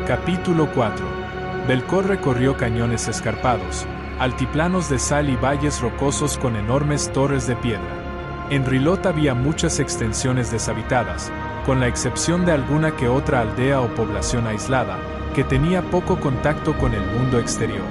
Capítulo 4. Belcor recorrió cañones escarpados, altiplanos de sal y valles rocosos con enormes torres de piedra. En Rilot había muchas extensiones deshabitadas, con la excepción de alguna que otra aldea o población aislada, que tenía poco contacto con el mundo exterior.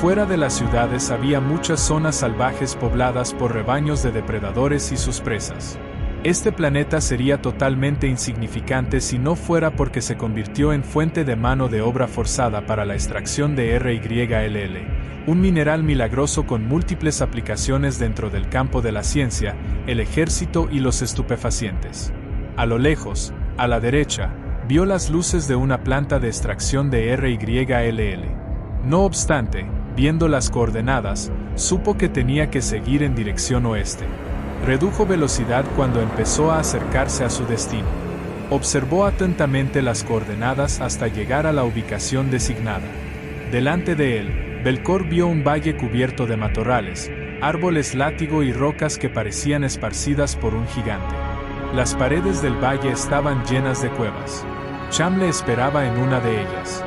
Fuera de las ciudades había muchas zonas salvajes pobladas por rebaños de depredadores y sus presas. Este planeta sería totalmente insignificante si no fuera porque se convirtió en fuente de mano de obra forzada para la extracción de RYLL, un mineral milagroso con múltiples aplicaciones dentro del campo de la ciencia, el ejército y los estupefacientes. A lo lejos, a la derecha, vio las luces de una planta de extracción de RYLL. No obstante, viendo las coordenadas, supo que tenía que seguir en dirección oeste. Redujo velocidad cuando empezó a acercarse a su destino. Observó atentamente las coordenadas hasta llegar a la ubicación designada. Delante de él, Belcor vio un valle cubierto de matorrales, árboles látigo y rocas que parecían esparcidas por un gigante. Las paredes del valle estaban llenas de cuevas. Cham le esperaba en una de ellas.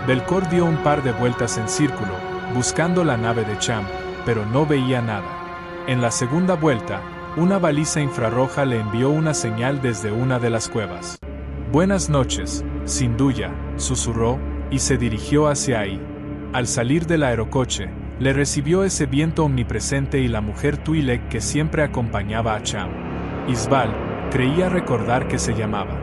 Belcor dio un par de vueltas en círculo, buscando la nave de Cham, pero no veía nada. En la segunda vuelta, una baliza infrarroja le envió una señal desde una de las cuevas. «Buenas noches, Sinduya», susurró, y se dirigió hacia ahí. Al salir del aerocoche, le recibió ese viento omnipresente y la mujer Twi'lek que siempre acompañaba a Cham. Isbal, creía recordar que se llamaba.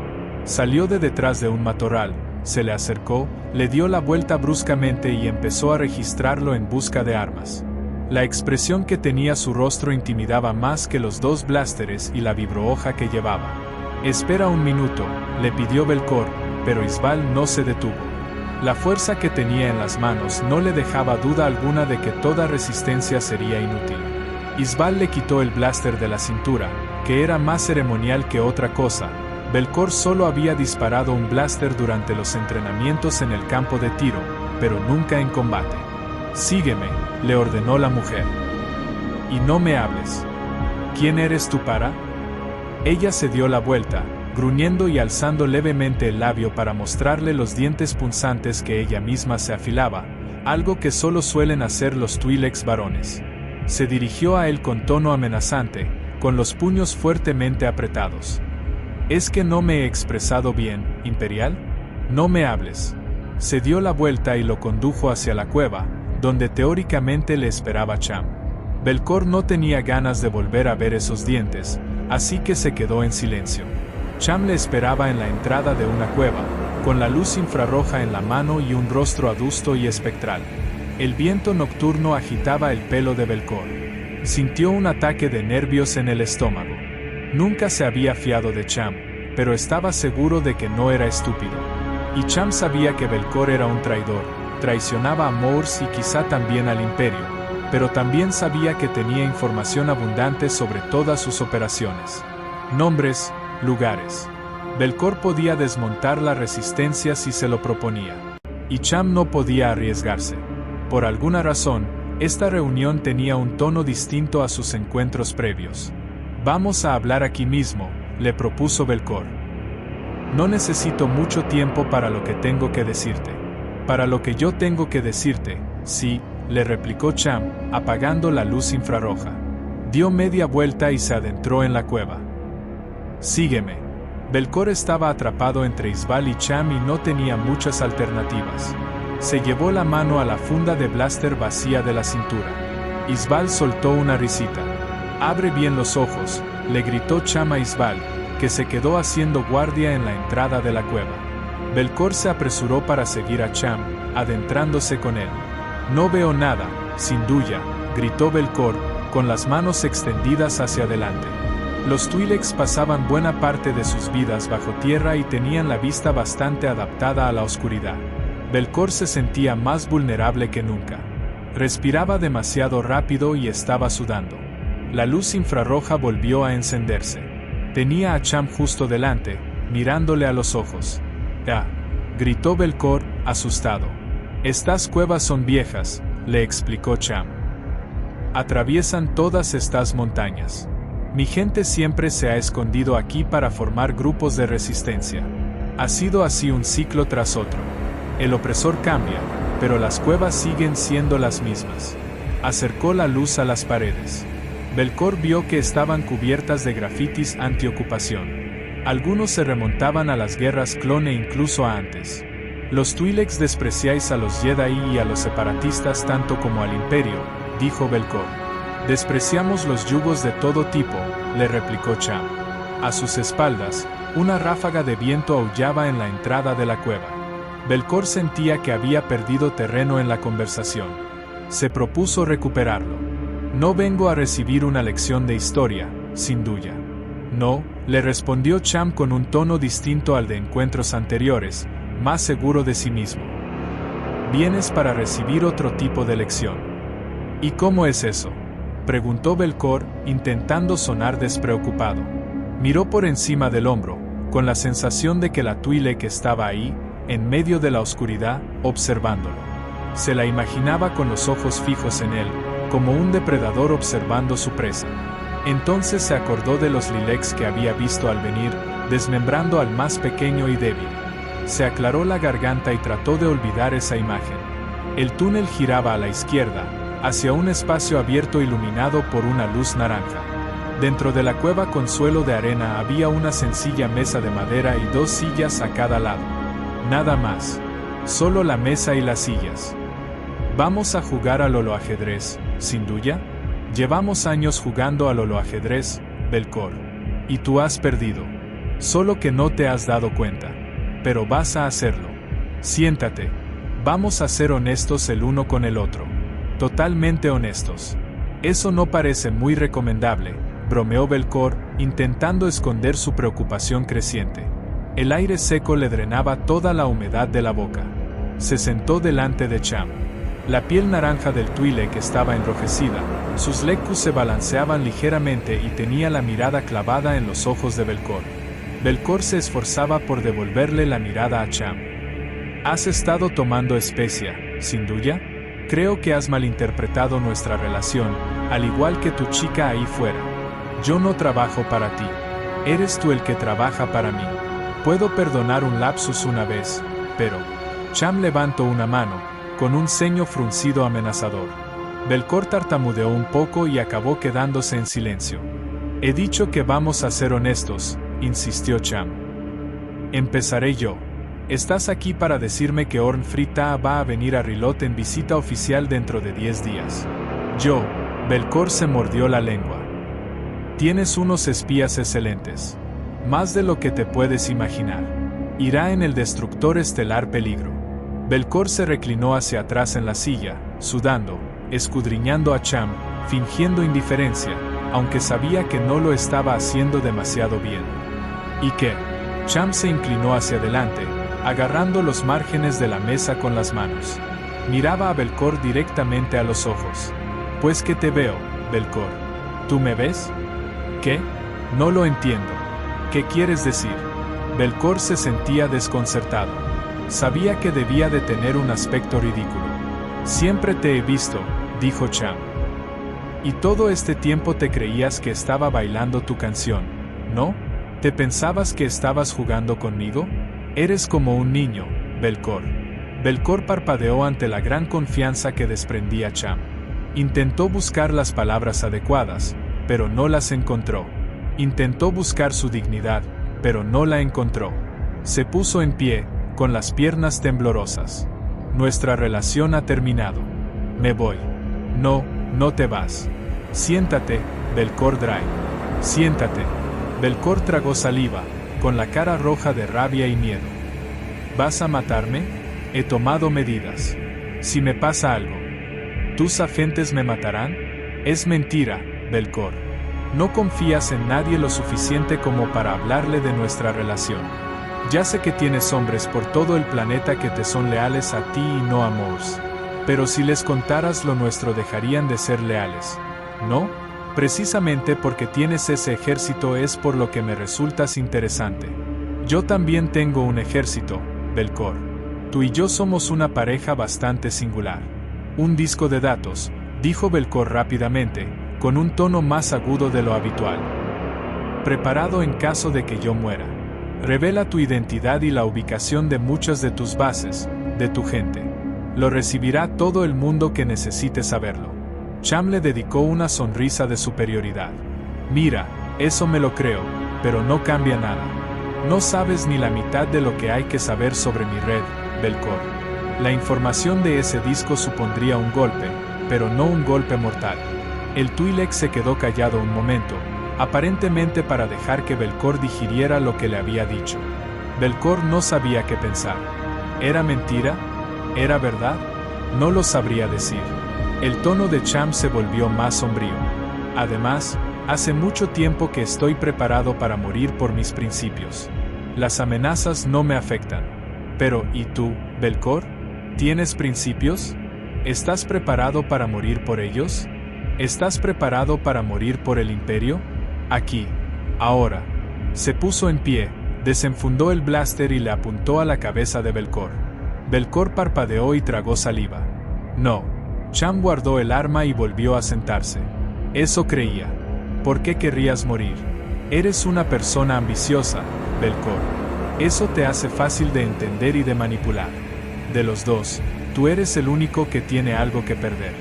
Salió de detrás de un matorral, se le acercó, le dio la vuelta bruscamente y empezó a registrarlo en busca de armas. La expresión que tenía su rostro intimidaba más que los 2 blásteres y la vibrohoja que llevaba. «Espera un minuto», le pidió Belcor, pero Isbal no se detuvo. La fuerza que tenía en las manos no le dejaba duda alguna de que toda resistencia sería inútil. Isbal le quitó el bláster de la cintura, que era más ceremonial que otra cosa. Belcor solo había disparado un bláster durante los entrenamientos en el campo de tiro, pero nunca en combate. «Sígueme», le ordenó la mujer. «Y no me hables. ¿Quién eres tú para?» Ella se dio la vuelta, gruñendo y alzando levemente el labio para mostrarle los dientes punzantes que ella misma se afilaba, algo que solo suelen hacer los Twi'leks varones. Se dirigió a él con tono amenazante, con los puños fuertemente apretados. «¿Es que no me he expresado bien, Imperial? No me hables». Se dio la vuelta y lo condujo hacia la cueva, donde teóricamente le esperaba Cham. Belcor no tenía ganas de volver a ver esos dientes, así que se quedó en silencio. Cham le esperaba en la entrada de una cueva, con la luz infrarroja en la mano y un rostro adusto y espectral. El viento nocturno agitaba el pelo de Belcor. Sintió un ataque de nervios en el estómago. Nunca se había fiado de Cham, pero estaba seguro de que no era estúpido. Y Cham sabía que Belcor era un traidor, traicionaba a Moors y quizá también al Imperio, pero también sabía que tenía información abundante sobre todas sus operaciones. Nombres, lugares. Belcor podía desmontar la resistencia si se lo proponía. Y Cham no podía arriesgarse. Por alguna razón, esta reunión tenía un tono distinto a sus encuentros previos. «Vamos a hablar aquí mismo», le propuso Belcor. «No necesito mucho tiempo para lo que tengo que decirte». «Para lo que yo tengo que decirte, sí», le replicó Cham, apagando la luz infrarroja. Dio media vuelta y se adentró en la cueva. «Sígueme». Belcor estaba atrapado entre Isbal y Cham y no tenía muchas alternativas. Se llevó la mano a la funda de bláster vacía de la cintura. Isbal soltó una risita. «Abre bien los ojos», le gritó Cham a Isbal, que se quedó haciendo guardia en la entrada de la cueva. Belcor se apresuró para seguir a Cham, adentrándose con él. «No veo nada, Sinduya», gritó Belcor, con las manos extendidas hacia adelante. Los Twi'leks pasaban buena parte de sus vidas bajo tierra y tenían la vista bastante adaptada a la oscuridad. Belcor se sentía más vulnerable que nunca. Respiraba demasiado rápido y estaba sudando. La luz infrarroja volvió a encenderse. Tenía a Cham justo delante, mirándole a los ojos. «Ah», gritó Belcor, asustado. «Estas cuevas son viejas», le explicó Cham. «Atraviesan todas estas montañas. Mi gente siempre se ha escondido aquí para formar grupos de resistencia. Ha sido así un ciclo tras otro. El opresor cambia, pero las cuevas siguen siendo las mismas. Acercó la luz a las paredes. Belcor vio que estaban cubiertas de grafitis anti-ocupación. Algunos se remontaban a las guerras clon e incluso a antes. Los Twi'leks despreciáis a los Jedi y a los separatistas tanto como al Imperio, dijo Belcor. Despreciamos los yugos de todo tipo, le replicó Cham. A sus espaldas, una ráfaga de viento aullaba en la entrada de la cueva. Belcor sentía que había perdido terreno en la conversación. Se propuso recuperarlo. No vengo a recibir una lección de historia, sin duda. No, le respondió Cham con un tono distinto al de encuentros anteriores, más seguro de sí mismo. Vienes para recibir otro tipo de lección. ¿Y cómo es eso?, preguntó Belcor, intentando sonar despreocupado. Miró por encima del hombro, con la sensación de que la Twi'lek estaba ahí, en medio de la oscuridad, observándolo. Se la imaginaba con los ojos fijos en él, como un depredador observando su presa. Entonces se acordó de los Lilex que había visto al venir, desmembrando al más pequeño y débil. Se aclaró la garganta y trató de olvidar esa imagen. El túnel giraba a la izquierda, hacia un espacio abierto iluminado por una luz naranja. Dentro de la cueva con suelo de arena había una sencilla mesa de madera y 2 sillas a cada lado. Nada más. Solo la mesa y las sillas. Vamos a jugar al holoajedrez, sin duda. Llevamos años jugando al holoajedrez, Belcor. Y tú has perdido. Solo que no te has dado cuenta. Pero vas a hacerlo. Siéntate. Vamos a ser honestos el uno con el otro. Totalmente honestos. Eso no parece muy recomendable, bromeó Belcor, intentando esconder su preocupación creciente. El aire seco le drenaba toda la humedad de la boca. Se sentó delante de Cham. La piel naranja del Twi'lek estaba enrojecida, sus lecus se balanceaban ligeramente y tenía la mirada clavada en los ojos de Belcor. Belcor se esforzaba por devolverle la mirada a Cham. ¿Has estado tomando especia, sin duda? Creo que has malinterpretado nuestra relación, al igual que tu chica ahí fuera. Yo no trabajo para ti. Eres tú el que trabaja para mí. Puedo perdonar un lapsus una vez, pero... Cham levantó una mano, con un ceño fruncido amenazador. Belcor tartamudeó un poco y acabó quedándose en silencio. He dicho que vamos a ser honestos, insistió Cham. Empezaré yo. Estás aquí para decirme que Orn Free Taa va a venir a Rilot en visita oficial dentro de 10 días. Yo, Belcor se mordió la lengua. Tienes unos espías excelentes. Más de lo que te puedes imaginar. Irá en el destructor estelar Peligro. Belcor se reclinó hacia atrás en la silla, sudando, escudriñando a Cham, fingiendo indiferencia, aunque sabía que no lo estaba haciendo demasiado bien. ¿Y qué? Cham se inclinó hacia adelante, agarrando los márgenes de la mesa con las manos. Miraba a Belcor directamente a los ojos. Pues que te veo, Belcor. ¿Tú me ves? ¿Qué? No lo entiendo. ¿Qué quieres decir? Belcor se sentía desconcertado. Sabía que debía de tener un aspecto ridículo. Siempre te he visto, dijo Cham. Y todo este tiempo te creías que estaba bailando tu canción, ¿no? ¿Te pensabas que estabas jugando conmigo? Eres como un niño, Belcor. Belcor parpadeó ante la gran confianza que desprendía Cham. Intentó buscar las palabras adecuadas, pero no las encontró. Intentó buscar su dignidad, pero no la encontró. Se puso en pie, con las piernas temblorosas. Nuestra relación ha terminado. Me voy. No, no te vas. Siéntate, Belcor Dry. Siéntate. Belcor tragó saliva, con la cara roja de rabia y miedo. ¿Vas a matarme? He tomado medidas. Si me pasa algo, ¿tus agentes me matarán? Es mentira, Belcor. No confías en nadie lo suficiente como para hablarle de nuestra relación. Ya sé que tienes hombres por todo el planeta que te son leales a ti y no a Morse. Pero si les contaras lo nuestro dejarían de ser leales, ¿no? Precisamente porque tienes ese ejército es por lo que me resultas interesante. Yo también tengo un ejército, Belcor. Tú y yo somos una pareja bastante singular. Un disco de datos, dijo Belcor rápidamente, con un tono más agudo de lo habitual. Preparado en caso de que yo muera. Revela tu identidad y la ubicación de muchas de tus bases, de tu gente. Lo recibirá todo el mundo que necesite saberlo. Cham le dedicó una sonrisa de superioridad. Mira, eso me lo creo, pero no cambia nada. No sabes ni la mitad de lo que hay que saber sobre mi red, Belcor. La información de ese disco supondría un golpe, pero no un golpe mortal. El Twi'lek se quedó callado un momento, aparentemente para dejar que Belcor digiriera lo que le había dicho. Belcor no sabía qué pensar. ¿Era mentira? ¿Era verdad? No lo sabría decir. El tono de Cham se volvió más sombrío. Además, hace mucho tiempo que estoy preparado para morir por mis principios. Las amenazas no me afectan. Pero, ¿y tú, Belcor? ¿Tienes principios? ¿Estás preparado para morir por ellos? ¿Estás preparado para morir por el Imperio? Aquí. Ahora. Se puso en pie, desenfundó el blaster y le apuntó a la cabeza de Belcor. Belcor parpadeó y tragó saliva. No. Cham guardó el arma y volvió a sentarse. Eso creía. ¿Por qué querrías morir? Eres una persona ambiciosa, Belcor. Eso te hace fácil de entender y de manipular. De los dos, tú eres el único que tiene algo que perder.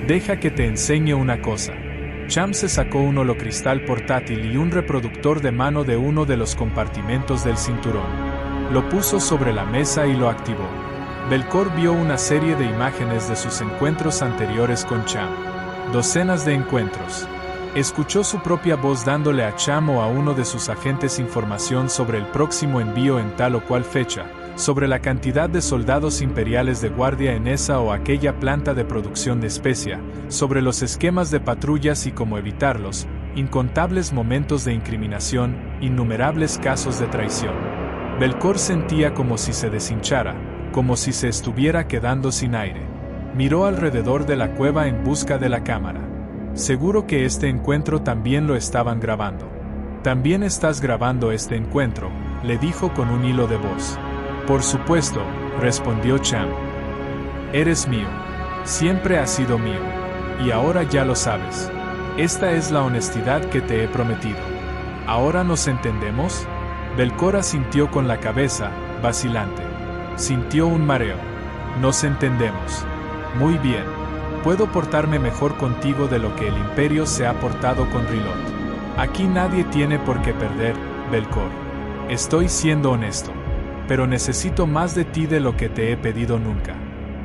Deja que te enseñe una cosa. Cham se sacó un holocristal portátil y un reproductor de mano de uno de los compartimentos del cinturón. Lo puso sobre la mesa y lo activó. Belcor vio una serie de imágenes de sus encuentros anteriores con Cham. Docenas de encuentros. Escuchó su propia voz dándole a Cham o a uno de sus agentes información sobre el próximo envío en tal o cual fecha, sobre la cantidad de soldados imperiales de guardia en esa o aquella planta de producción de especia, sobre los esquemas de patrullas y cómo evitarlos, incontables momentos de incriminación, innumerables casos de traición. Belcor sentía como si se deshinchara, como si se estuviera quedando sin aire. Miró alrededor de la cueva en busca de la cámara. Seguro que este encuentro también lo estaban grabando. También estás grabando este encuentro, le dijo con un hilo de voz. Por supuesto, respondió Cham. Eres mío. Siempre has sido mío. Y ahora ya lo sabes. Esta es la honestidad que te he prometido. ¿Ahora nos entendemos? Belcor asintió con la cabeza, vacilante. Sintió un mareo. Nos entendemos. Muy bien. Puedo portarme mejor contigo de lo que el Imperio se ha portado con Rilot. Aquí nadie tiene por qué perder, Belcor. Estoy siendo honesto. Pero necesito más de ti de lo que te he pedido nunca.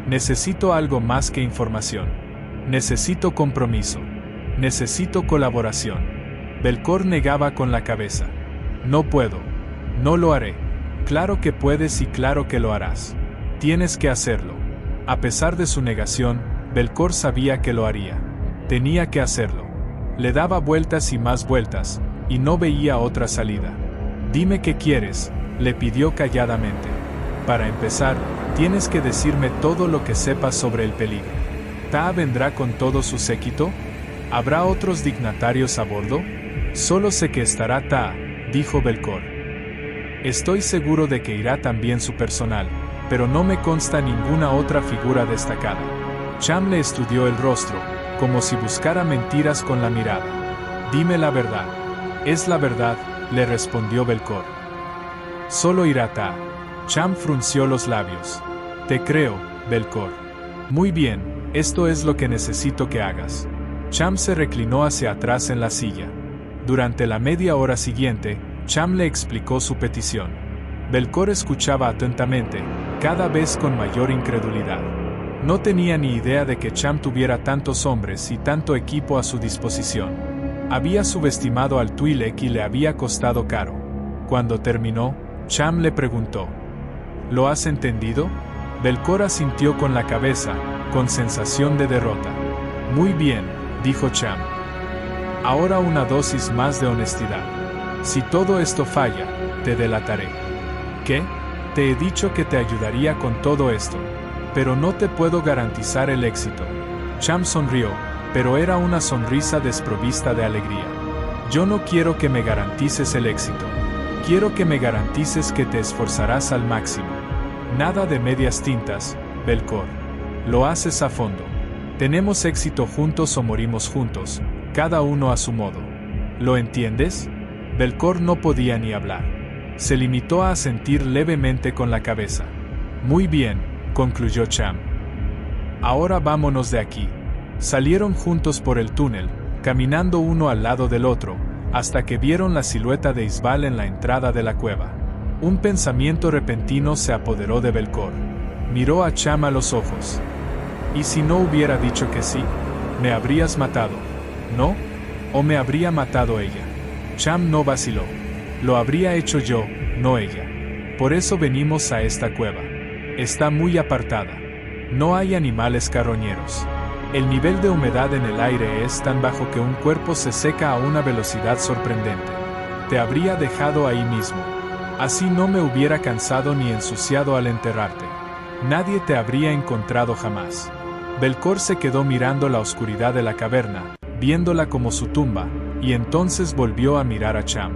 Necesito algo más que información. Necesito compromiso. Necesito colaboración. Belcor negaba con la cabeza. No puedo. No lo haré. Claro que puedes y claro que lo harás. Tienes que hacerlo. A pesar de su negación, Belcor sabía que lo haría. Tenía que hacerlo. Le daba vueltas y más vueltas, y no veía otra salida. Dime qué quieres, le pidió calladamente. Para empezar, tienes que decirme todo lo que sepas sobre el peligro. ¿Ta vendrá con todo su séquito? ¿Habrá otros dignatarios a bordo? Solo sé que estará Ta, dijo Belcor. Estoy seguro de que irá también su personal, pero no me consta ninguna otra figura destacada. Cham le estudió el rostro, como si buscara mentiras con la mirada. Dime la verdad. Es la verdad, le respondió Belcor. Solo irá Ta. Cham frunció los labios. Te creo, Belcor. Muy bien, esto es lo que necesito que hagas. Cham se reclinó hacia atrás en la silla. Durante la media hora siguiente, Cham le explicó su petición. Belcor escuchaba atentamente, cada vez con mayor incredulidad. No tenía ni idea de que Cham tuviera tantos hombres y tanto equipo a su disposición. Había subestimado al Twi'lek y le había costado caro. Cuando terminó, Cham le preguntó: ¿Lo has entendido? Belcor asintió con la cabeza, con sensación de derrota. Muy bien, dijo Cham. Ahora una dosis más de honestidad. Si todo esto falla, te delataré. ¿Qué? Te he dicho que te ayudaría con todo esto. Pero no te puedo garantizar el éxito. Cham sonrió, pero era una sonrisa desprovista de alegría. Yo no quiero que me garantices el éxito. Quiero que me garantices que te esforzarás al máximo. Nada de medias tintas, Belcor. Lo haces a fondo. Tenemos éxito juntos o morimos juntos, cada uno a su modo. ¿Lo entiendes? Belcor no podía ni hablar. Se limitó a asentir levemente con la cabeza. Muy bien, concluyó Cham. Ahora vámonos de aquí. Salieron juntos por el túnel, caminando uno al lado del otro, hasta que vieron la silueta de Isbal en la entrada de la cueva. Un pensamiento repentino se apoderó de Belcor. Miró a Cham a los ojos. ¿Y si no hubiera dicho que sí? ¿Me habrías matado? ¿No? ¿O me habría matado ella? Cham no vaciló. Lo habría hecho yo, no ella. Por eso venimos a esta cueva. Está muy apartada. No hay animales carroñeros. El nivel de humedad en el aire es tan bajo que un cuerpo se seca a una velocidad sorprendente. Te habría dejado ahí mismo. Así no me hubiera cansado ni ensuciado al enterrarte. Nadie te habría encontrado jamás. Belcor se quedó mirando la oscuridad de la caverna, viéndola como su tumba, y entonces volvió a mirar a Cham.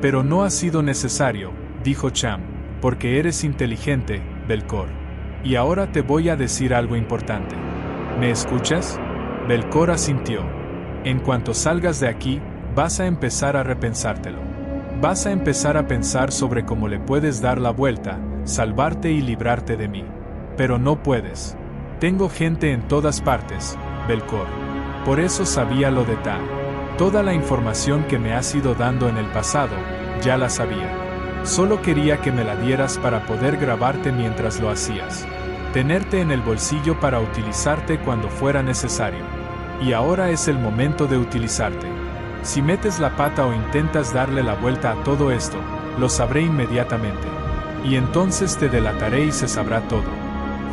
Pero no ha sido necesario, dijo Cham, porque eres inteligente, Belcor. Y ahora te voy a decir algo importante. ¿Me escuchas? Belcor asintió. En cuanto salgas de aquí, vas a empezar a repensártelo. Vas a empezar a pensar sobre cómo le puedes dar la vuelta, salvarte y librarte de mí. Pero no puedes. Tengo gente en todas partes, Belcor. Por eso sabía lo de Ta. Toda la información que me has ido dando en el pasado, ya la sabía. Solo quería que me la dieras para poder grabarte mientras lo hacías. Tenerte en el bolsillo para utilizarte cuando fuera necesario. Y ahora es el momento de utilizarte. Si metes la pata o intentas darle la vuelta a todo esto, lo sabré inmediatamente. Y entonces te delataré y se sabrá todo.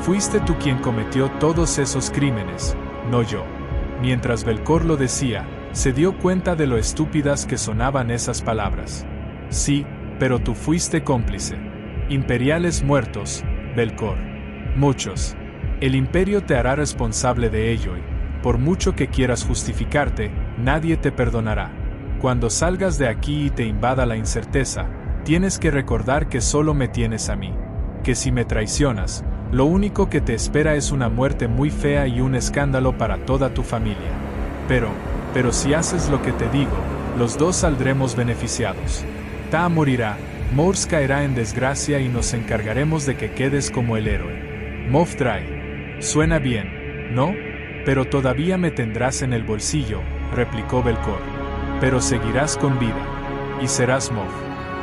Fuiste tú quien cometió todos esos crímenes, no yo. Mientras Belcor lo decía, se dio cuenta de lo estúpidas que sonaban esas palabras. Sí, pero tú fuiste cómplice. Imperiales muertos, Belcor. Muchos. El imperio te hará responsable de ello y, por mucho que quieras justificarte, nadie te perdonará. Cuando salgas de aquí y te invada la incerteza, tienes que recordar que solo me tienes a mí. Que si me traicionas, lo único que te espera es una muerte muy fea y un escándalo para toda tu familia. Pero si haces lo que te digo, los dos saldremos beneficiados. Ta morirá, Mors caerá en desgracia y nos encargaremos de que quedes como el héroe. Moff Dry. Suena bien, ¿no? Pero todavía me tendrás en el bolsillo, replicó Belcor. Pero seguirás con vida. Y serás Moff.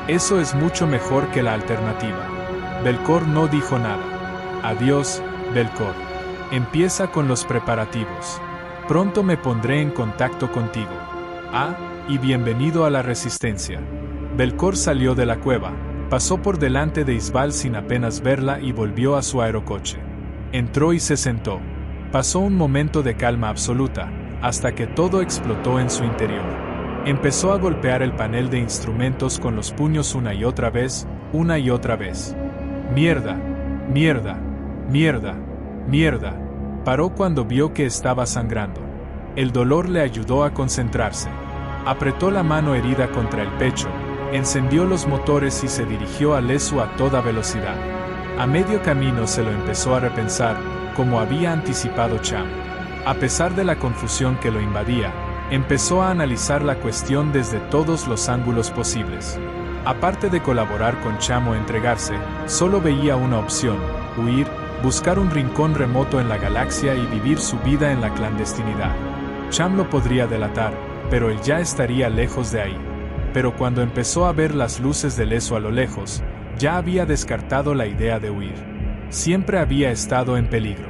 Eso es mucho mejor que la alternativa. Belcor no dijo nada. Adiós, Belcor. Empieza con los preparativos. Pronto me pondré en contacto contigo. Y bienvenido a la Resistencia. Belcor salió de la cueva, pasó por delante de Isbal sin apenas verla y volvió a su aerocoche. Entró y se sentó. Pasó un momento de calma absoluta, hasta que todo explotó en su interior. Empezó a golpear el panel de instrumentos con los puños una y otra vez, una y otra vez. Mierda, mierda, mierda, mierda. Paró cuando vio que estaba sangrando. El dolor le ayudó a concentrarse. Apretó la mano herida contra el pecho, encendió los motores y se dirigió a Lesu a toda velocidad. A medio camino se lo empezó a repensar, como había anticipado Cham. A pesar de la confusión que lo invadía, empezó a analizar la cuestión desde todos los ángulos posibles. Aparte de colaborar con Cham o entregarse, solo veía una opción: huir, buscar un rincón remoto en la galaxia y vivir su vida en la clandestinidad. Cham lo podría delatar, pero él ya estaría lejos de ahí. Pero cuando empezó a ver las luces de Lesu a lo lejos, ya había descartado la idea de huir. Siempre había estado en peligro.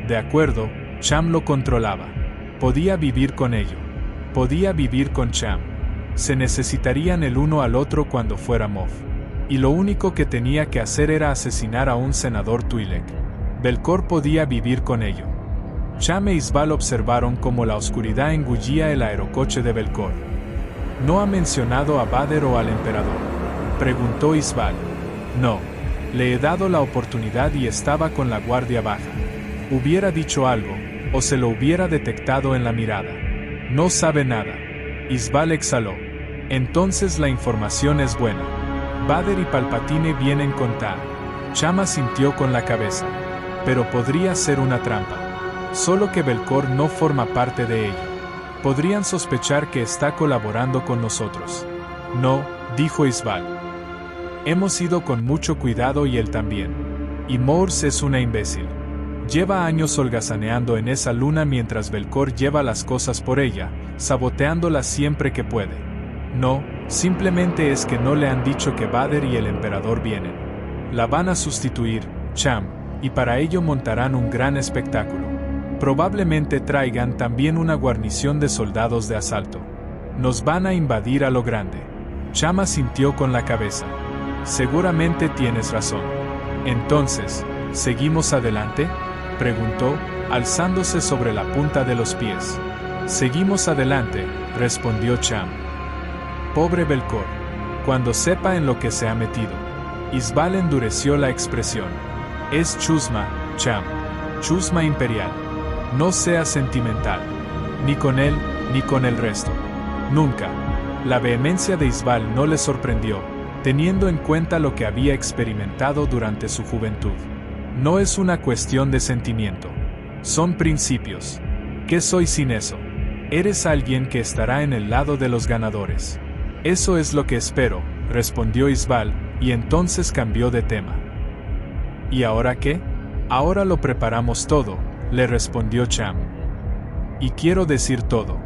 De acuerdo, Cham lo controlaba. Podía vivir con ello. Podía vivir con Cham. Se necesitarían el uno al otro cuando fuera Moff. Y lo único que tenía que hacer era asesinar a un senador Twi'lek. Belcor podía vivir con ello. Cham e Isbal observaron cómo la oscuridad engullía el aerocoche de Belcor. ¿No ha mencionado a Vader o al emperador?, preguntó Isbal. No. Le he dado la oportunidad y estaba con la guardia baja. Hubiera dicho algo, o se lo hubiera detectado en la mirada. No sabe nada. Isbal exhaló. Entonces la información es buena. Vader y Palpatine vienen con Ta. Cham asintió con la cabeza. Pero podría ser una trampa. Solo que Belcor no forma parte de ello. Podrían sospechar que está colaborando con nosotros. No, dijo Isbal. Hemos ido con mucho cuidado y él también. Y Morse es una imbécil. Lleva años holgazaneando en esa luna mientras Belcor lleva las cosas por ella, saboteándola siempre que puede. No, simplemente es que no le han dicho que Vader y el emperador vienen. La van a sustituir, Cham, y para ello montarán un gran espectáculo. Probablemente traigan también una guarnición de soldados de asalto. Nos van a invadir a lo grande. Cham asintió con la cabeza. Seguramente tienes razón. Entonces, ¿seguimos adelante?, preguntó, alzándose sobre la punta de los pies. Seguimos adelante, respondió Cham. Pobre Belcor. Cuando sepa en lo que se ha metido. Isbal endureció la expresión. Es chusma, Cham. Chusma imperial. No seas sentimental. Ni con él, ni con el resto. Nunca. La vehemencia de Isbal no le sorprendió, teniendo en cuenta lo que había experimentado durante su juventud. No es una cuestión de sentimiento. Son principios. ¿Qué soy sin eso? Eres alguien que estará en el lado de los ganadores. Eso es lo que espero, respondió Isbal, y entonces cambió de tema. ¿Y ahora qué? Ahora lo preparamos todo, le respondió Cham. Y quiero decir todo.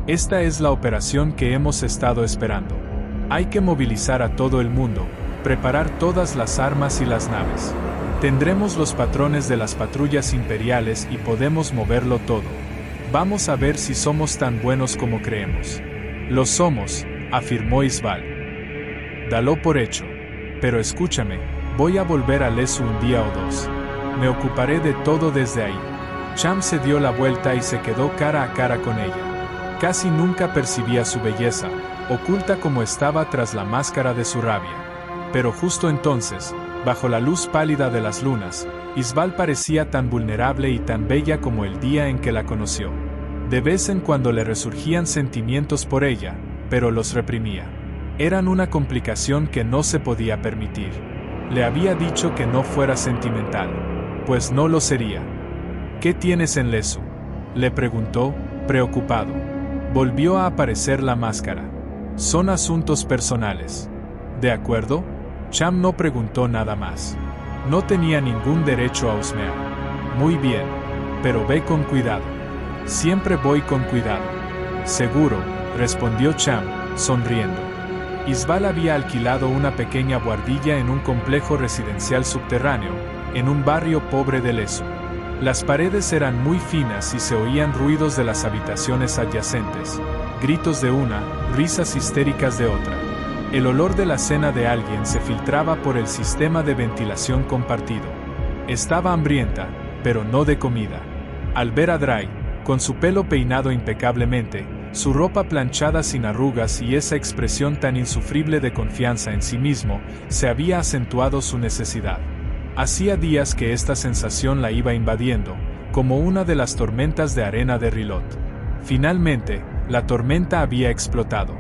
Esta es la operación que hemos estado esperando. Hay que movilizar a todo el mundo, preparar todas las armas y las naves. Tendremos los patrones de las patrullas imperiales y podemos moverlo todo. Vamos a ver si somos tan buenos como creemos. Lo somos, afirmó Isbal. Dalo por hecho. Pero escúchame, voy a volver a Lesu un día o dos. Me ocuparé de todo desde ahí. Cham se dio la vuelta y se quedó cara a cara con ella. Casi nunca percibía su belleza, oculta como estaba tras la máscara de su rabia. Pero justo entonces, bajo la luz pálida de las lunas, Isbal parecía tan vulnerable y tan bella como el día en que la conoció. De vez en cuando le resurgían sentimientos por ella, pero los reprimía. Eran una complicación que no se podía permitir. Le había dicho que no fuera sentimental, pues no lo sería. ¿Qué tienes en Lesu?, le preguntó, preocupado. Volvió a aparecer la máscara. Son asuntos personales. ¿De acuerdo? Cham no preguntó nada más. No tenía ningún derecho a husmear. Muy bien, pero ve con cuidado. Siempre voy con cuidado. Seguro, respondió Cham, sonriendo. Isbal había alquilado una pequeña buhardilla en un complejo residencial subterráneo, en un barrio pobre de Lesu. Las paredes eran muy finas y se oían ruidos de las habitaciones adyacentes, gritos de una, risas histéricas de otra. El olor de la cena de alguien se filtraba por el sistema de ventilación compartido. Estaba hambrienta, pero no de comida. Al ver a Dry, con su pelo peinado impecablemente, su ropa planchada sin arrugas y esa expresión tan insufrible de confianza en sí mismo, se había acentuado su necesidad. Hacía días que esta sensación la iba invadiendo, como una de las tormentas de arena de Rilot. Finalmente, la tormenta había explotado.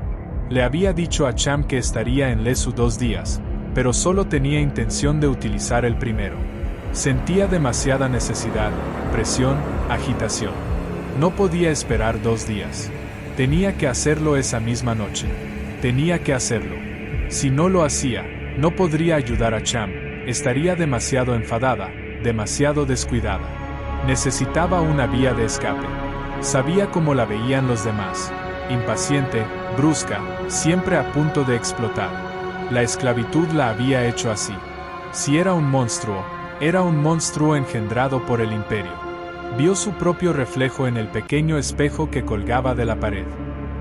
Le había dicho a Cham que estaría en Lesu 2 días, pero solo tenía intención de utilizar el primero. Sentía demasiada necesidad, presión, agitación. No podía esperar 2 días. Tenía que hacerlo esa misma noche. Tenía que hacerlo. Si no lo hacía, no podría ayudar a Cham, estaría demasiado enfadada, demasiado descuidada. Necesitaba una vía de escape. Sabía cómo la veían los demás. Impaciente, brusca, siempre a punto de explotar. La esclavitud la había hecho así. Si era un monstruo engendrado por el imperio. Vio su propio reflejo en el pequeño espejo que colgaba de la pared.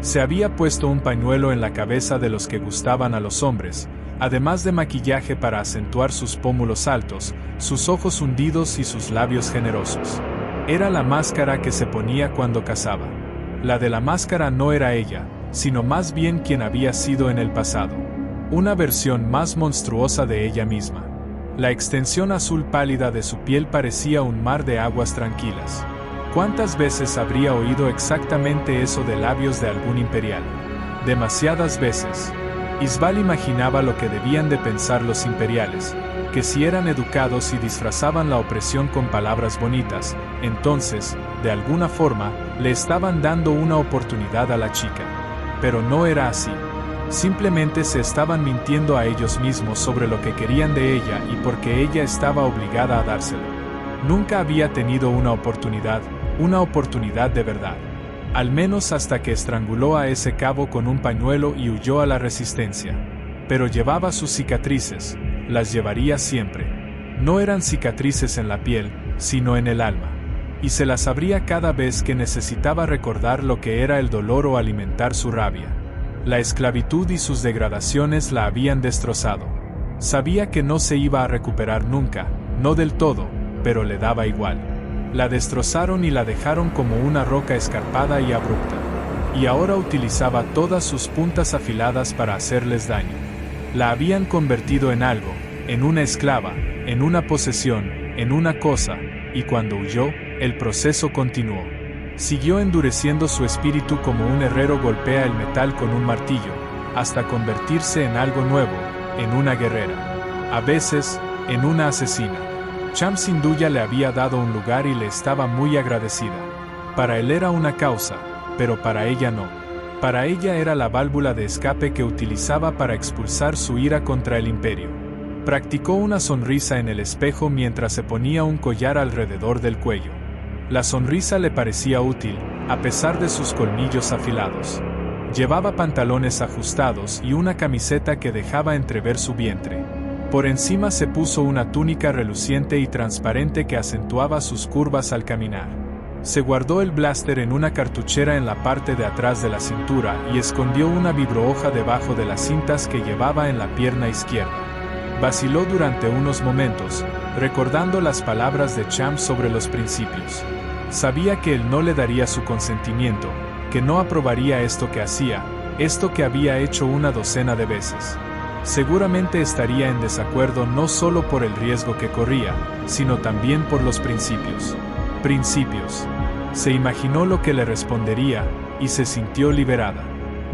Se había puesto un pañuelo en la cabeza de los que gustaban a los hombres, además de maquillaje para acentuar sus pómulos altos, sus ojos hundidos y sus labios generosos. Era la máscara que se ponía cuando cazaba. La de la máscara no era ella, sino más bien quien había sido en el pasado. Una versión más monstruosa de ella misma. La extensión azul pálida de su piel parecía un mar de aguas tranquilas. ¿Cuántas veces habría oído exactamente eso de labios de algún imperial? Demasiadas veces. Isbal imaginaba lo que debían de pensar los imperiales, que si eran educados y disfrazaban la opresión con palabras bonitas, entonces, de alguna forma, le estaban dando una oportunidad a la chica. Pero no era así. Simplemente se estaban mintiendo a ellos mismos sobre lo que querían de ella y porque ella estaba obligada a dárselo. Nunca había tenido una oportunidad de verdad. Al menos hasta que estranguló a ese cabo con un pañuelo y huyó a la resistencia. Pero llevaba sus cicatrices, las llevaría siempre. No eran cicatrices en la piel, sino en el alma. Y se las abría cada vez que necesitaba recordar lo que era el dolor o alimentar su rabia. La esclavitud y sus degradaciones la habían destrozado. Sabía que no se iba a recuperar nunca, no del todo, pero le daba igual. La destrozaron y la dejaron como una roca escarpada y abrupta. Y ahora utilizaba todas sus puntas afiladas para hacerles daño. La habían convertido en algo, en una esclava, en una posesión, en una cosa, y cuando huyó, el proceso continuó. Siguió endureciendo su espíritu como un herrero golpea el metal con un martillo, hasta convertirse en algo nuevo, en una guerrera. A veces, en una asesina. Cham sin duda le había dado un lugar y le estaba muy agradecida. Para él era una causa, pero para ella no. Para ella era la válvula de escape que utilizaba para expulsar su ira contra el imperio. Practicó una sonrisa en el espejo mientras se ponía un collar alrededor del cuello. La sonrisa le parecía útil, a pesar de sus colmillos afilados. Llevaba pantalones ajustados y una camiseta que dejaba entrever su vientre. Por encima se puso una túnica reluciente y transparente que acentuaba sus curvas al caminar. Se guardó el blaster en una cartuchera en la parte de atrás de la cintura y escondió una vibrohoja debajo de las cintas que llevaba en la pierna izquierda. Vaciló durante unos momentos, recordando las palabras de Cham sobre los principios. Sabía que él no le daría su consentimiento, que no aprobaría esto que hacía, esto que había hecho una docena de veces. Seguramente estaría en desacuerdo no solo por el riesgo que corría, sino también por los principios. Principios. Se imaginó lo que le respondería, y se sintió liberada.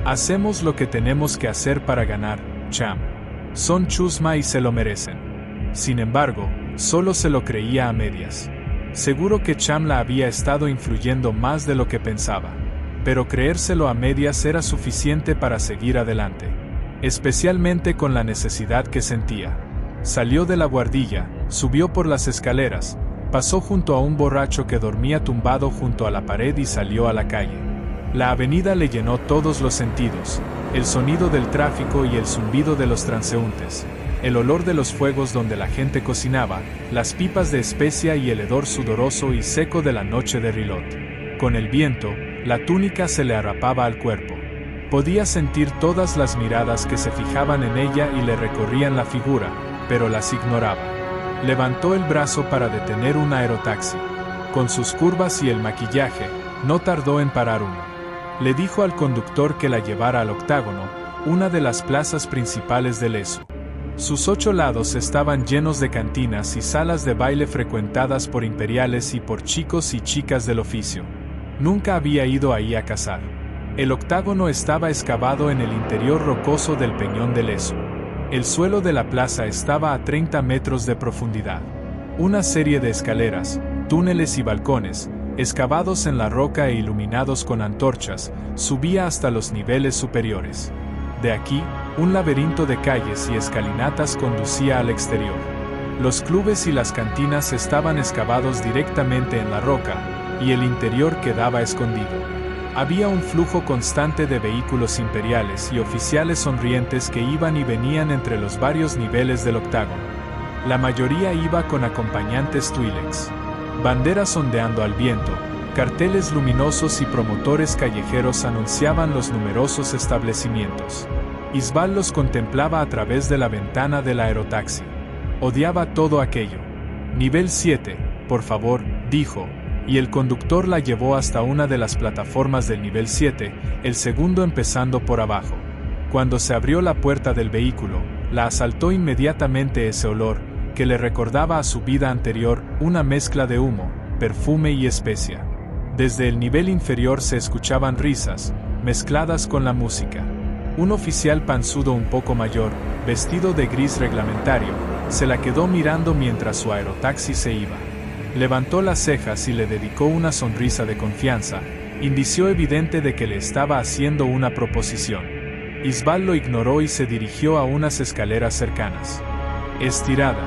Hacemos lo que tenemos que hacer para ganar, Cham. Son chusma y se lo merecen. Sin embargo, solo se lo creía a medias. Seguro que Cham la había estado influyendo más de lo que pensaba. Pero creérselo a medias era suficiente para seguir adelante. Especialmente con la necesidad que sentía. Salió de la guardilla, subió por las escaleras, pasó junto a un borracho que dormía tumbado junto a la pared y salió a la calle. La avenida le llenó todos los sentidos, el sonido del tráfico y el zumbido de los transeúntes, el olor de los fuegos donde la gente cocinaba, las pipas de especia y el hedor sudoroso y seco de la noche de Rilot. Con el viento, la túnica se le arrapaba al cuerpo. Podía sentir todas las miradas que se fijaban en ella y le recorrían la figura, pero las ignoraba. Levantó el brazo para detener un aerotaxi. Con sus curvas y el maquillaje, no tardó en parar uno. Le dijo al conductor que la llevara al Octágono, una de las plazas principales de Lezu. Sus 8 lados estaban llenos de cantinas y salas de baile frecuentadas por imperiales y por chicos y chicas del oficio. Nunca había ido ahí a cazar. El Octágono estaba excavado en el interior rocoso del peñón de Lezu. El suelo de la plaza estaba a 30 metros de profundidad. Una serie de escaleras, túneles y balcones, excavados en la roca e iluminados con antorchas, subía hasta los niveles superiores. De aquí, un laberinto de calles y escalinatas conducía al exterior. Los clubes y las cantinas estaban excavados directamente en la roca, y el interior quedaba escondido. Había un flujo constante de vehículos imperiales y oficiales sonrientes que iban y venían entre los varios niveles del Octágono. La mayoría iba con acompañantes Twi'leks. Banderas ondeando al viento, carteles luminosos y promotores callejeros anunciaban los numerosos establecimientos. Isbal los contemplaba a través de la ventana del aerotaxi. Odiaba todo aquello. Nivel 7, por favor, dijo. Y el conductor la llevó hasta una de las plataformas del nivel 7, el segundo empezando por abajo. Cuando se abrió la puerta del vehículo, la asaltó inmediatamente ese olor, que le recordaba a su vida anterior, una mezcla de humo, perfume y especia. Desde el nivel inferior se escuchaban risas, mezcladas con la música. Un oficial panzudo un poco mayor, vestido de gris reglamentario, se la quedó mirando mientras su aerotaxi se iba. Levantó las cejas y le dedicó una sonrisa de confianza, indicio evidente de que le estaba haciendo una proposición. Isbal lo ignoró y se dirigió a unas escaleras cercanas. «Estirada»,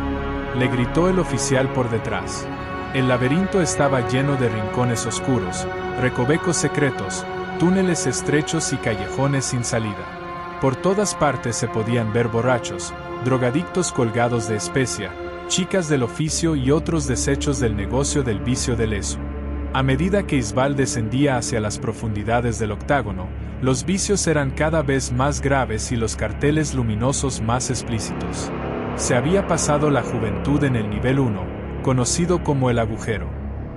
le gritó el oficial por detrás. El laberinto estaba lleno de rincones oscuros, recovecos secretos, túneles estrechos y callejones sin salida. Por todas partes se podían ver borrachos, drogadictos colgados de especia, chicas del oficio y otros desechos del negocio del vicio del eso. A medida que Isbal descendía hacia las profundidades del octágono, los vicios eran cada vez más graves y los carteles luminosos más explícitos. Se había pasado la juventud en el nivel 1, conocido como el agujero.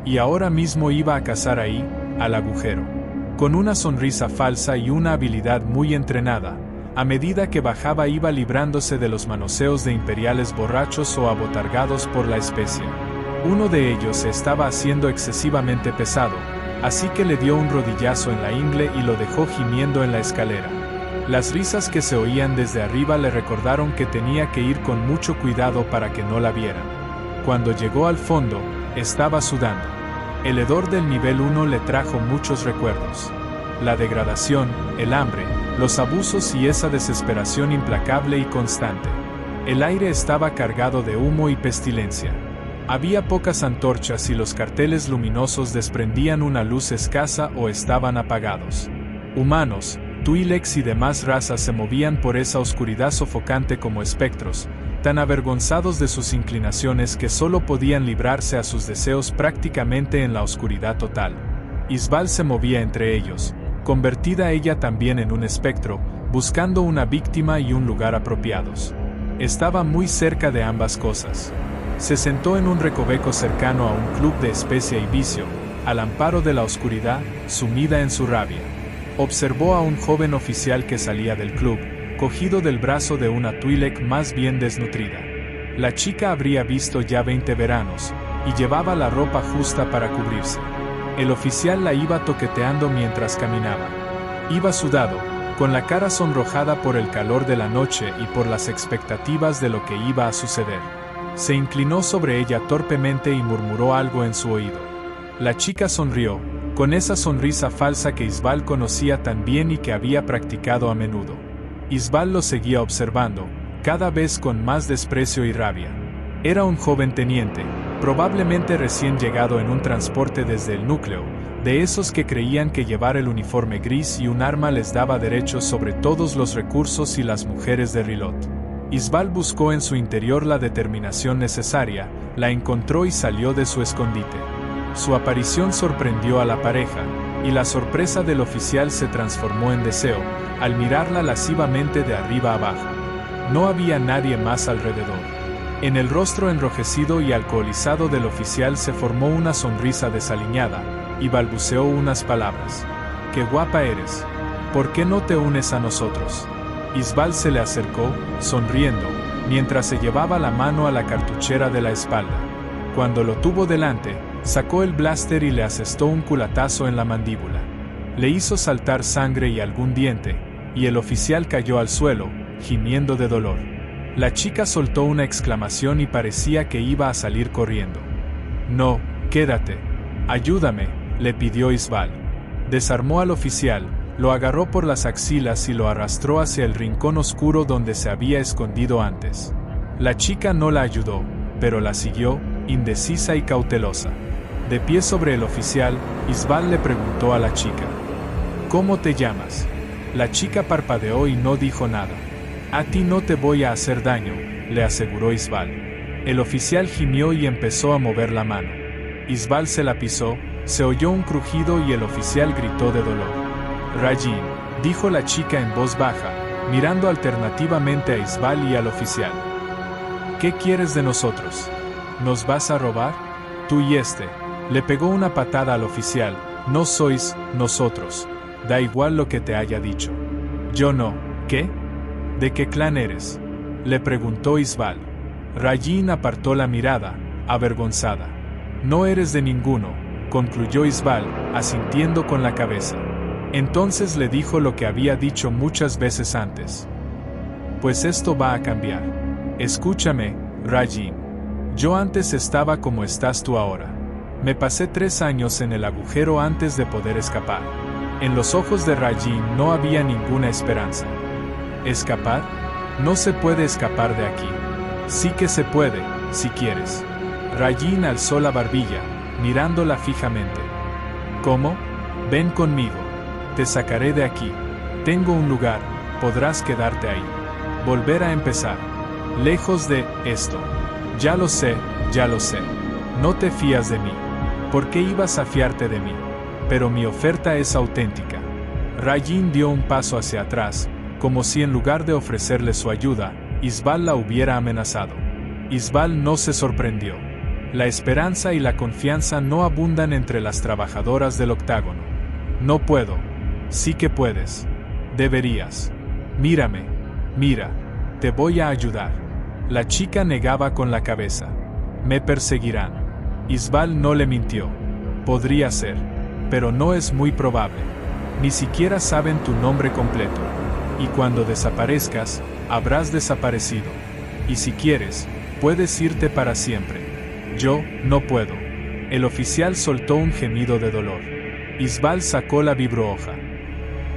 Y ahora mismo iba a cazar ahí, al agujero. Con una sonrisa falsa y una habilidad muy entrenada, a medida que bajaba iba librándose de los manoseos de imperiales borrachos o abotargados por la especia. Uno de ellos se estaba haciendo excesivamente pesado, así que le dio un rodillazo en la ingle y lo dejó gimiendo en la escalera. Las risas que se oían desde arriba le recordaron que tenía que ir con mucho cuidado para que no la vieran. Cuando llegó al fondo, estaba sudando. El hedor del nivel 1 le trajo muchos recuerdos. La degradación, el hambre, los abusos y esa desesperación implacable y constante. El aire estaba cargado de humo y pestilencia. Había pocas antorchas y los carteles luminosos desprendían una luz escasa o estaban apagados. Humanos, Twi'leks y demás razas se movían por esa oscuridad sofocante como espectros, tan avergonzados de sus inclinaciones que solo podían librarse a sus deseos prácticamente en la oscuridad total. Isbal se movía entre ellos, convertida ella también en un espectro, buscando una víctima y un lugar apropiados. Estaba muy cerca de ambas cosas. Se sentó en un recoveco cercano a un club de especia y vicio, al amparo de la oscuridad, sumida en su rabia. Observó a un joven oficial que salía del club, cogido del brazo de una Twi'lek más bien desnutrida. La chica habría visto ya 20 veranos, y llevaba la ropa justa para cubrirse. El oficial la iba toqueteando mientras caminaba. Iba sudado, con la cara sonrojada por el calor de la noche y por las expectativas de lo que iba a suceder. Se inclinó sobre ella torpemente y murmuró algo en su oído. La chica sonrió, con esa sonrisa falsa que Isbal conocía tan bien y que había practicado a menudo. Isbal lo seguía observando, cada vez con más desprecio y rabia. Era un joven teniente, probablemente recién llegado en un transporte desde el núcleo, de esos que creían que llevar el uniforme gris y un arma les daba derechos sobre todos los recursos y las mujeres de Rillot. Isbal buscó en su interior la determinación necesaria, la encontró y salió de su escondite. Su aparición sorprendió a la pareja, y la sorpresa del oficial se transformó en deseo, al mirarla lascivamente de arriba abajo. No había nadie más alrededor. En el rostro enrojecido y alcoholizado del oficial se formó una sonrisa desaliñada, y balbuceó unas palabras. «¡Qué guapa eres! ¿Por qué no te unes a nosotros?» Isbal se le acercó, sonriendo, mientras se llevaba la mano a la cartuchera de la espalda. Cuando lo tuvo delante, sacó el blaster y le asestó un culatazo en la mandíbula. Le hizo saltar sangre y algún diente, y el oficial cayó al suelo, gimiendo de dolor. La chica soltó una exclamación y parecía que iba a salir corriendo. «No, quédate. Ayúdame», le pidió Isbal. Desarmó al oficial, lo agarró por las axilas y lo arrastró hacia el rincón oscuro donde se había escondido antes. La chica no la ayudó, pero la siguió, indecisa y cautelosa. De pie sobre el oficial, Isbal le preguntó a la chica: «¿Cómo te llamas?». La chica parpadeó y no dijo nada. «A ti no te voy a hacer daño», le aseguró Isbal. El oficial gimió y empezó a mover la mano. Isbal se la pisó, se oyó un crujido y el oficial gritó de dolor. «Rajin», dijo la chica en voz baja, mirando alternativamente a Isbal y al oficial. «¿Qué quieres de nosotros? ¿Nos vas a robar? Tú y este». Le pegó una patada al oficial. «No sois nosotros. Da igual lo que te haya dicho». «Yo no». «¿Qué? ¿De qué clan eres?», le preguntó Isbal. Rajin apartó la mirada, avergonzada. «No eres de ninguno», concluyó Isbal, asintiendo con la cabeza. Entonces le dijo lo que había dicho muchas veces antes. «Pues esto va a cambiar. Escúchame, Rajin. Yo antes estaba como estás tú ahora. Me pasé 3 años en el agujero antes de poder escapar». En los ojos de Rajin no había ninguna esperanza. ¿Escapar? No se puede escapar de aquí. Sí que se puede, si quieres. Rajin alzó la barbilla, mirándola fijamente. ¿Cómo? Ven conmigo. Te sacaré de aquí. Tengo un lugar, podrás quedarte ahí. Volver a empezar. Lejos de esto. Ya lo sé, ya lo sé. No te fías de mí. ¿Por qué ibas a fiarte de mí? Pero mi oferta es auténtica. Rajin dio un paso hacia atrás, como si en lugar de ofrecerle su ayuda, Isbal la hubiera amenazado. Isbal no se sorprendió. La esperanza y la confianza no abundan entre las trabajadoras del octágono. No puedo. Sí que puedes. Deberías. Mírame. Mira. Te voy a ayudar. La chica negaba con la cabeza. Me perseguirán. Isbal no le mintió. Podría ser. Pero no es muy probable. Ni siquiera saben tu nombre completo. Y cuando desaparezcas, habrás desaparecido. Y si quieres, puedes irte para siempre. Yo, no puedo. El oficial soltó un gemido de dolor. Isbal sacó la vibrohoja.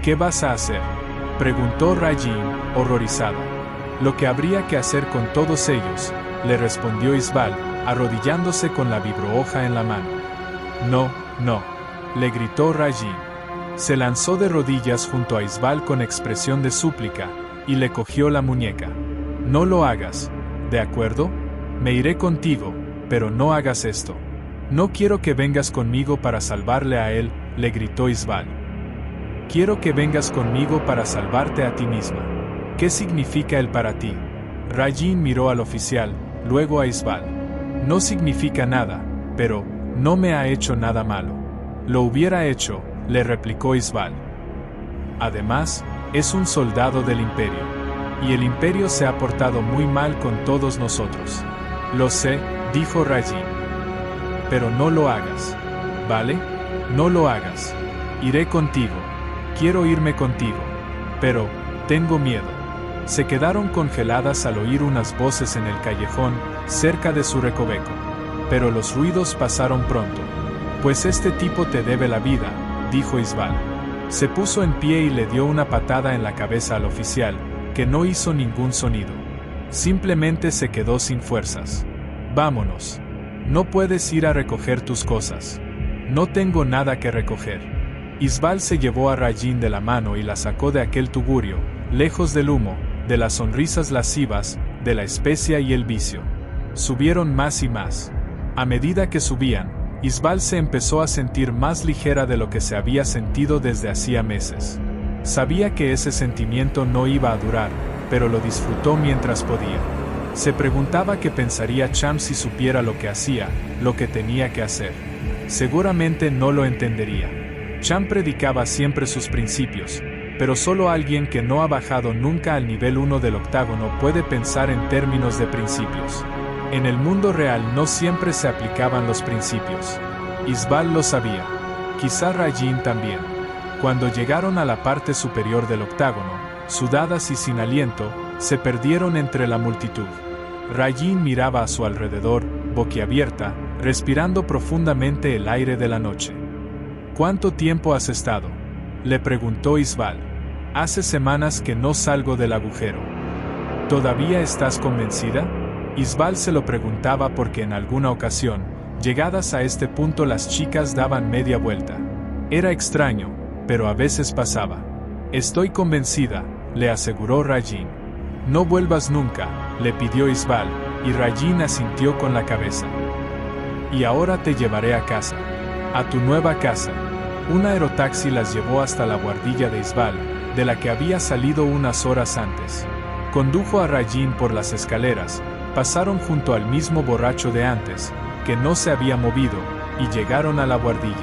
¿Qué vas a hacer?, preguntó Rajin, horrorizada. Lo que habría que hacer con todos ellos, le respondió Isbal, arrodillándose con la vibrohoja en la mano. No, no, le gritó Rajin. Se lanzó de rodillas junto a Isbal con expresión de súplica, y le cogió la muñeca. No lo hagas, ¿de acuerdo? Me iré contigo, pero no hagas esto. No quiero que vengas conmigo para salvarle a él, le gritó Isbal. Quiero que vengas conmigo para salvarte a ti misma. ¿Qué significa él para ti? Rajin miró al oficial, luego a Isbal. No significa nada, pero no me ha hecho nada malo. Lo hubiera hecho, le replicó Isbal. Además, es un soldado del Imperio. Y el Imperio se ha portado muy mal con todos nosotros. Lo sé, dijo Rajin. Pero no lo hagas. ¿Vale? No lo hagas. Iré contigo. Quiero irme contigo. Pero, tengo miedo. Se quedaron congeladas al oír unas voces en el callejón, cerca de su recoveco. Pero los ruidos pasaron pronto. Pues este tipo te debe la vida, dijo Isbal. Se puso en pie y le dio una patada en la cabeza al oficial, que no hizo ningún sonido. Simplemente se quedó sin fuerzas. Vámonos. No puedes ir a recoger tus cosas. No tengo nada que recoger. Isbal se llevó a Rajin de la mano y la sacó de aquel tugurio, lejos del humo, de las sonrisas lascivas, de la especia y el vicio. Subieron más y más. A medida que subían, Isbal se empezó a sentir más ligera de lo que se había sentido desde hacía meses. Sabía que ese sentimiento no iba a durar, pero lo disfrutó mientras podía. Se preguntaba qué pensaría Cham si supiera lo que hacía, lo que tenía que hacer. Seguramente no lo entendería. Cham predicaba siempre sus principios, pero solo alguien que no ha bajado nunca al nivel 1 del octágono puede pensar en términos de principios. En el mundo real no siempre se aplicaban los principios. Isbal lo sabía. Quizá Rajin también. Cuando llegaron a la parte superior del octágono, sudadas y sin aliento, se perdieron entre la multitud. Rajin miraba a su alrededor, boquiabierta, respirando profundamente el aire de la noche. ¿Cuánto tiempo has estado?, le preguntó Isbal. Hace semanas que no salgo del agujero. ¿Todavía estás convencida? Isbal se lo preguntaba porque en alguna ocasión, llegadas a este punto, las chicas daban media vuelta. Era extraño, pero a veces pasaba. Estoy convencida, le aseguró Rajin. No vuelvas nunca, le pidió Isbal, y Rajin asintió con la cabeza. Y ahora te llevaré a casa. A tu nueva casa. Un aerotaxi las llevó hasta la guardilla de Isbal, de la que había salido unas horas antes. Condujo a Rajin por las escaleras, pasaron junto al mismo borracho de antes, que no se había movido, y llegaron a la guardilla.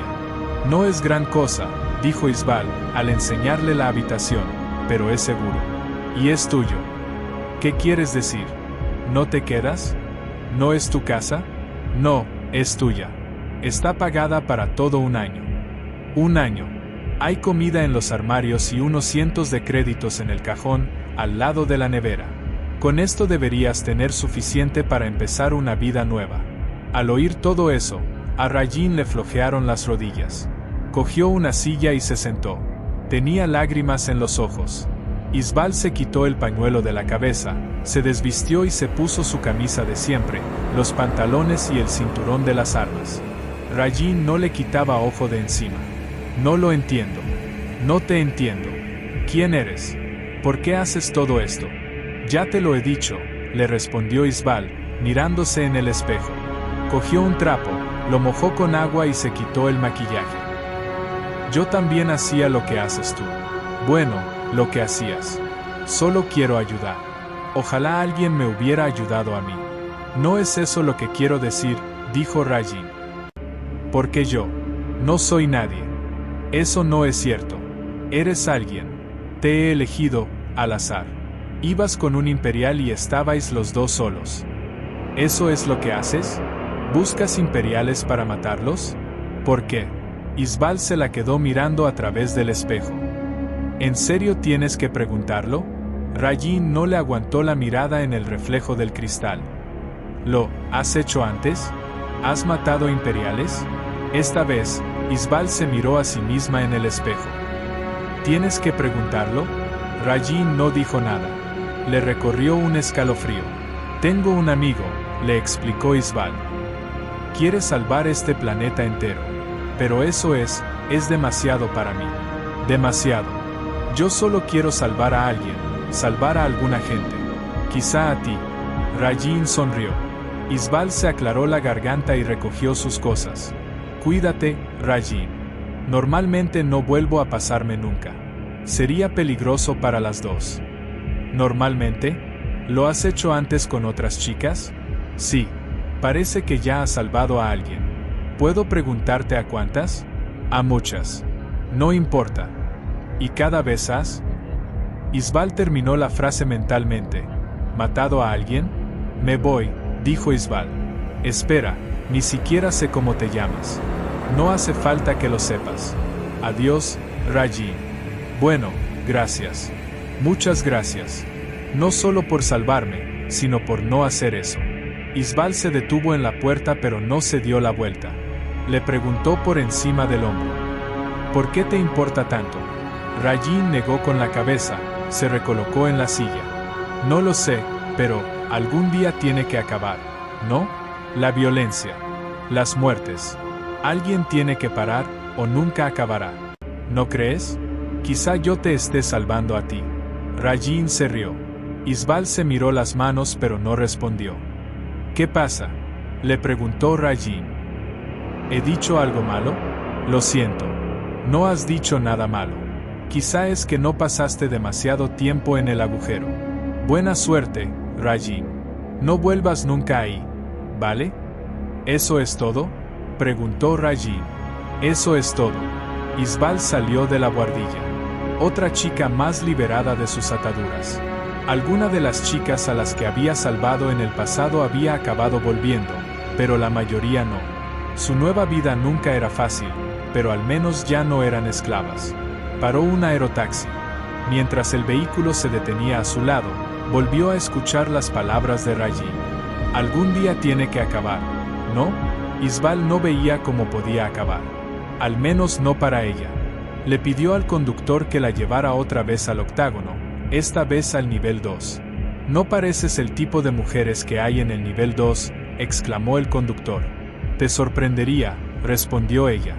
No es gran cosa, dijo Isbal, al enseñarle la habitación, pero es seguro. Y es tuyo. ¿Qué quieres decir? ¿No te quedas? ¿No es tu casa? No, es tuya. Está pagada para todo un año. Un año. Hay comida en los armarios y unos cientos de créditos en el cajón, al lado de la nevera. Con esto deberías tener suficiente para empezar una vida nueva. Al oír todo eso, a Rajin le flojearon las rodillas. Cogió una silla y se sentó. Tenía lágrimas en los ojos. Isbal se quitó el pañuelo de la cabeza, se desvistió y se puso su camisa de siempre, los pantalones y el cinturón de las armas. Rajin no le quitaba ojo de encima. No lo entiendo. No te entiendo. ¿Quién eres? ¿Por qué haces todo esto? Ya te lo he dicho, le respondió Isbal, mirándose en el espejo. Cogió un trapo, lo mojó con agua y se quitó el maquillaje. Yo también hacía lo que haces tú. Bueno, lo que hacías. Solo quiero ayudar. Ojalá alguien me hubiera ayudado a mí. No es eso lo que quiero decir, dijo Rajin. Porque yo no soy nadie. Eso no es cierto. Eres alguien. Te he elegido, al azar. Ibas con un imperial y estabais los dos solos. ¿Eso es lo que haces? ¿Buscas imperiales para matarlos? ¿Por qué? Isbal se la quedó mirando a través del espejo. ¿En serio tienes que preguntarlo? Rajin no le aguantó la mirada en el reflejo del cristal. ¿Lo has hecho antes? ¿Has matado imperiales? Esta vez, Isbal se miró a sí misma en el espejo. ¿Tienes que preguntarlo? Rajin no dijo nada. Le recorrió un escalofrío. Tengo un amigo, le explicó Isbal. Quiere salvar este planeta entero. Pero eso es demasiado para mí. Demasiado. Yo solo quiero salvar a alguien, salvar a alguna gente. Quizá a ti. Rajin sonrió. Isbal se aclaró la garganta y recogió sus cosas. Cuídate, Rajin. Normalmente no vuelvo a pasarme nunca. Sería peligroso para las dos. ¿Normalmente? ¿Lo has hecho antes con otras chicas? Sí. Parece que ya has salvado a alguien. ¿Puedo preguntarte a cuántas? A muchas. No importa. ¿Y cada vez has? Isbal terminó la frase mentalmente. ¿Matado a alguien? Me voy, dijo Isbal. Espera, ni siquiera sé cómo te llamas. No hace falta que lo sepas. Adiós, Rajin. Bueno, gracias. Muchas gracias. No solo por salvarme, sino por no hacer eso. Isbal se detuvo en la puerta pero no se dio la vuelta. Le preguntó por encima del hombro. ¿Por qué te importa tanto? Rajin negó con la cabeza, se recolocó en la silla. No lo sé, pero algún día tiene que acabar, ¿no? La violencia. Las muertes. Alguien tiene que parar, o nunca acabará. ¿No crees? Quizá yo te esté salvando a ti. Rajin se rió. Isbal se miró las manos pero no respondió. ¿Qué pasa? Le preguntó Rajin. ¿He dicho algo malo? Lo siento. No has dicho nada malo. Quizá es que no pasaste demasiado tiempo en el agujero. Buena suerte, Rajin. No vuelvas nunca ahí, ¿vale? ¿Eso es todo? Preguntó Rajin. Eso es todo. Isbal salió de la buhardilla. Otra chica más liberada de sus ataduras. Alguna de las chicas a las que había salvado en el pasado había acabado volviendo, pero la mayoría no. Su nueva vida nunca era fácil, pero al menos ya no eran esclavas. Paró un aerotaxi. Mientras el vehículo se detenía a su lado, volvió a escuchar las palabras de Rajin. Algún día tiene que acabar, ¿no? Isbal no veía cómo podía acabar. Al menos no para ella. Le pidió al conductor que la llevara otra vez al octágono, esta vez al nivel 2. No pareces el tipo de mujeres que hay en el nivel 2, exclamó el conductor. Te sorprendería, respondió ella.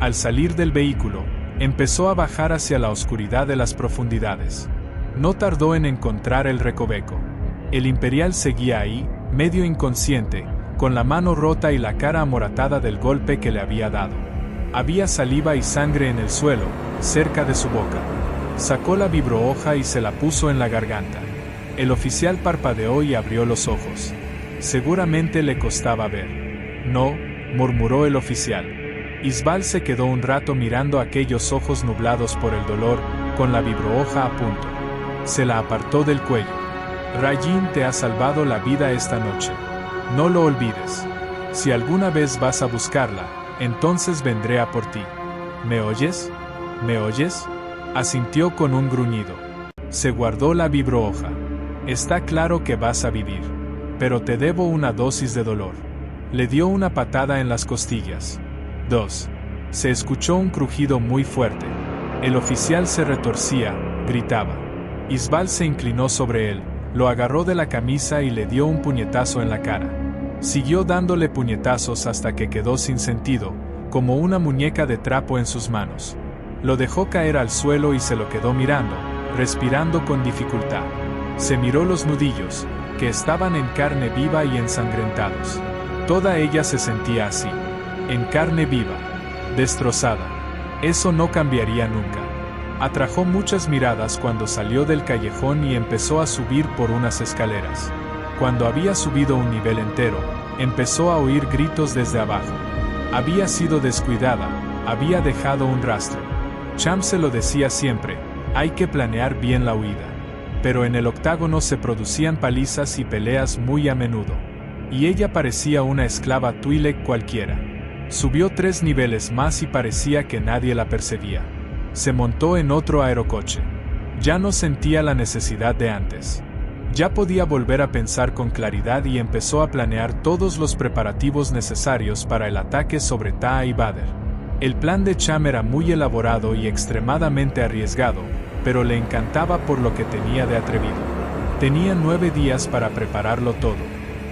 Al salir del vehículo, empezó a bajar hacia la oscuridad de las profundidades. No tardó en encontrar el recoveco. El imperial seguía ahí, medio inconsciente, con la mano rota y la cara amoratada del golpe que le había dado. Había saliva y sangre en el suelo, cerca de su boca. Sacó la vibrohoja y se la puso en la garganta. El oficial parpadeó y abrió los ojos. Seguramente le costaba ver. No, murmuró el oficial. Isbal se quedó un rato mirando aquellos ojos nublados por el dolor, con la vibrohoja a punto. Se la apartó del cuello. Rajin te ha salvado la vida esta noche. No lo olvides. Si alguna vez vas a buscarla, entonces vendré a por ti. ¿Me oyes? ¿Me oyes? Asintió con un gruñido. Se guardó la vibrohoja. Está claro que vas a vivir. Pero te debo una dosis de dolor. Le dio una patada en las costillas. 2. Se escuchó un crujido muy fuerte. El oficial se retorcía, gritaba. Isbal se inclinó sobre él, lo agarró de la camisa y le dio un puñetazo en la cara. Siguió dándole puñetazos hasta que quedó sin sentido, como una muñeca de trapo en sus manos. Lo dejó caer al suelo y se lo quedó mirando, respirando con dificultad. Se miró los nudillos, que estaban en carne viva y ensangrentados. Toda ella se sentía así, en carne viva, destrozada. Eso no cambiaría nunca. Atrajo muchas miradas cuando salió del callejón y empezó a subir por unas escaleras. Cuando había subido un nivel entero, empezó a oír gritos desde abajo. Había sido descuidada, había dejado un rastro. Cham se lo decía siempre, hay que planear bien la huida. Pero en el octágono se producían palizas y peleas muy a menudo. Y ella parecía una esclava Twi'lek cualquiera. Subió 3 niveles más y parecía que nadie la perseguía. Se montó en otro aerocoche. Ya no sentía la necesidad de antes. Ya podía volver a pensar con claridad y empezó a planear todos los preparativos necesarios para el ataque sobre Taa y Vader. El plan de Cham era muy elaborado y extremadamente arriesgado, pero le encantaba por lo que tenía de atrevido. Tenía 9 días para prepararlo todo.